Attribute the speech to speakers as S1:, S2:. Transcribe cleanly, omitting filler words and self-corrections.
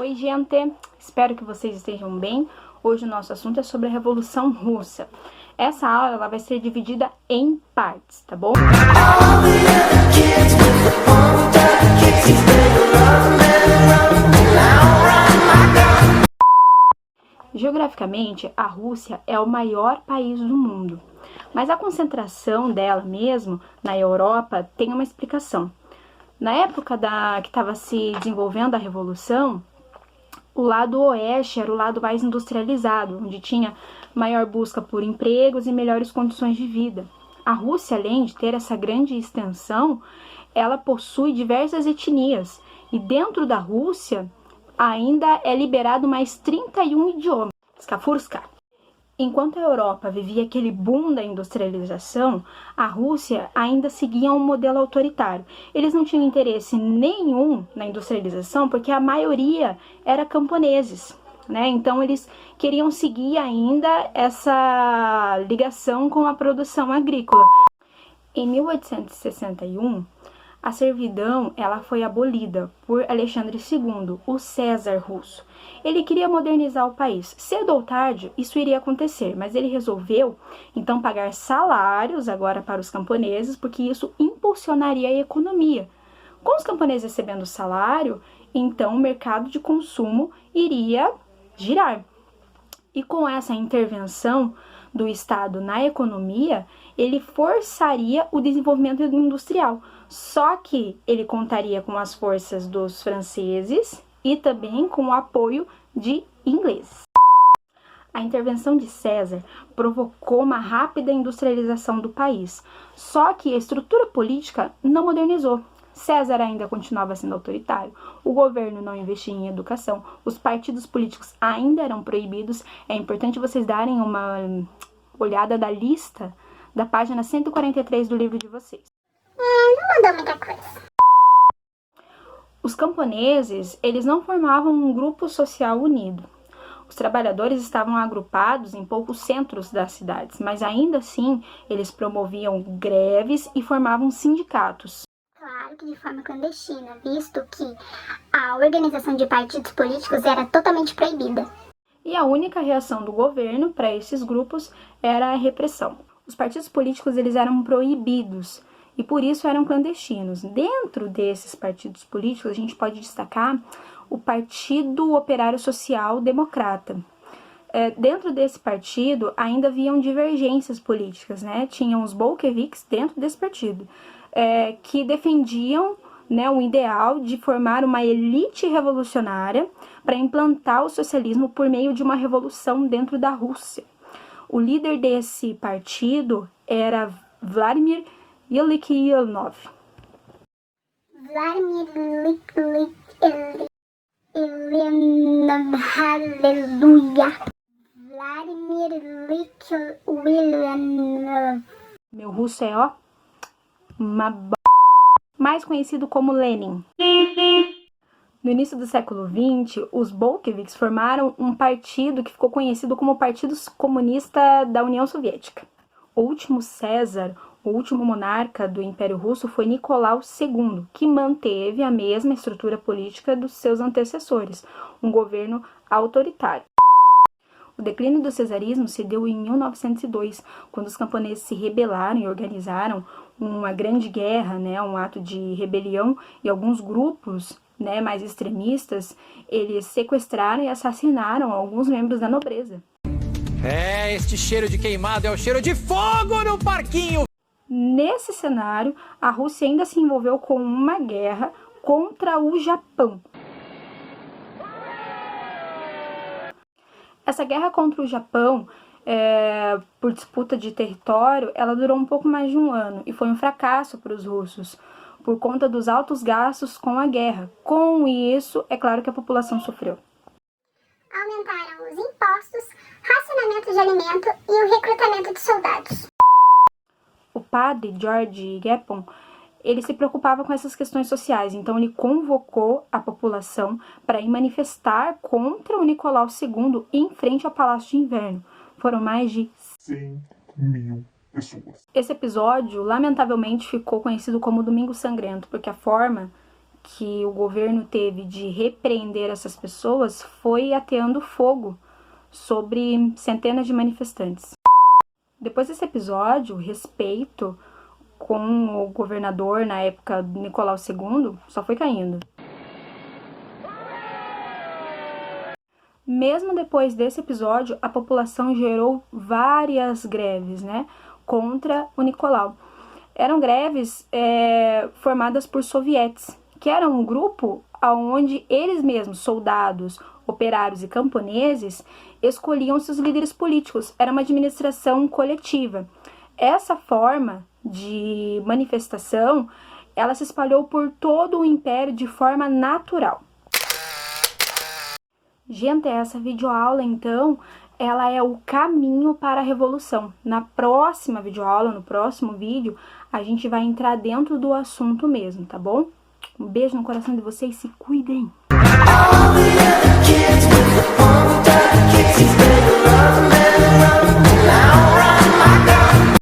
S1: Oi, gente! Espero que vocês estejam bem. Hoje o nosso assunto é sobre a Revolução Russa. Essa aula ela vai ser dividida em partes, tá bom? Geograficamente, a Rússia é o maior país do mundo, mas a concentração dela mesmo na Europa tem uma explicação. Na época que estava se desenvolvendo a Revolução, o lado oeste era o lado mais industrializado, onde tinha maior busca por empregos e melhores condições de vida. A Rússia, além de ter essa grande extensão, ela possui diversas etnias, e dentro da Rússia ainda é liberado mais 31 idiomas. Skafurska. Enquanto a Europa vivia aquele boom da industrialização, a Rússia ainda seguia um modelo autoritário. Eles não tinham interesse nenhum na industrialização porque a maioria era camponeses, né? Então eles queriam seguir ainda essa ligação com a produção agrícola. Em 1861, a servidão ela foi abolida por Alexandre II, o César russo. Ele queria modernizar o país. Cedo ou tarde, isso iria acontecer, mas ele resolveu, então, pagar salários agora para os camponeses, porque isso impulsionaria a economia. Com os camponeses recebendo salário, então o mercado de consumo iria girar. E com essa intervenção do Estado na economia, ele forçaria o desenvolvimento industrial. Só que ele contaria com as forças dos franceses e também com o apoio de ingleses. A intervenção de César provocou uma rápida industrialização do país, só que a estrutura política não modernizou. César ainda continuava sendo autoritário, o governo não investia em educação, os partidos políticos ainda eram proibidos. É importante vocês darem uma olhada da lista da página 143 do livro de vocês.
S2: Não mudou muita coisa.
S1: Os camponeses, eles não formavam um grupo social unido. Os trabalhadores estavam agrupados em poucos centros das cidades, mas ainda assim eles promoviam greves e formavam sindicatos.
S2: Claro que de forma clandestina, visto que a organização de partidos políticos era totalmente proibida.
S1: E a única reação do governo para esses grupos era a repressão. Os partidos políticos eles eram proibidos e por isso eram clandestinos. Dentro desses partidos políticos a gente pode destacar o Partido Operário Social Democrata. Dentro desse partido ainda haviam divergências políticas, né? Tinham os bolcheviques dentro desse partido, que defendiam, né, o ideal de formar uma elite revolucionária para implantar o socialismo por meio de uma revolução dentro da Rússia. O líder desse partido era Vladimir Ilyich Ulyanov.
S2: Vladimir Ulyanov, aleluia. Vladimir Ilyich Ulyanov.
S1: Meu russo é, mais conhecido como Lenin. No início do século XX, os bolcheviques formaram um partido que ficou conhecido como Partido Comunista da União Soviética. O último César, o último monarca do Império Russo, foi Nicolau II, que manteve a mesma estrutura política dos seus antecessores, um governo autoritário. O declínio do cesarismo se deu em 1902, quando os camponeses se rebelaram e organizaram uma grande guerra, né, um ato de rebelião, e alguns grupos, né, mais extremistas, eles sequestraram e assassinaram alguns membros da nobreza.
S3: Este cheiro de queimado é o cheiro de fogo no parquinho!
S1: Nesse cenário, a Rússia ainda se envolveu com uma guerra contra o Japão. Essa guerra contra o Japão, por disputa de território, ela durou um pouco mais de um ano e foi um fracasso para os russos, por conta dos altos gastos com a guerra. Com isso, é claro que a população sofreu.
S2: Aumentaram os impostos, racionamento de alimento e o recrutamento de soldados.
S1: O padre George Gepon, ele se preocupava com essas questões sociais, então ele convocou a população para ir manifestar contra o Nicolau II em frente ao Palácio de Inverno. Foram mais de
S4: 100.000 pessoas.
S1: Esse episódio, lamentavelmente, ficou conhecido como Domingo Sangrento, porque a forma que o governo teve de repreender essas pessoas foi ateando fogo sobre centenas de manifestantes. Depois desse episódio, o respeito com o governador na época, Nicolau II, só foi caindo. Mesmo depois desse episódio, a população gerou várias greves, né, contra o Nicolau. Eram greves formadas por sovietes, que eram um grupo onde eles mesmos, soldados, operários e camponeses, escolhiam seus líderes políticos. Era uma administração coletiva. Essa forma de manifestação, ela se espalhou por todo o império de forma natural. Gente, essa videoaula, então, ela é o caminho para a revolução. Na próxima videoaula, no próximo vídeo, a gente vai entrar dentro do assunto mesmo, tá bom? Um beijo no coração de vocês, se cuidem!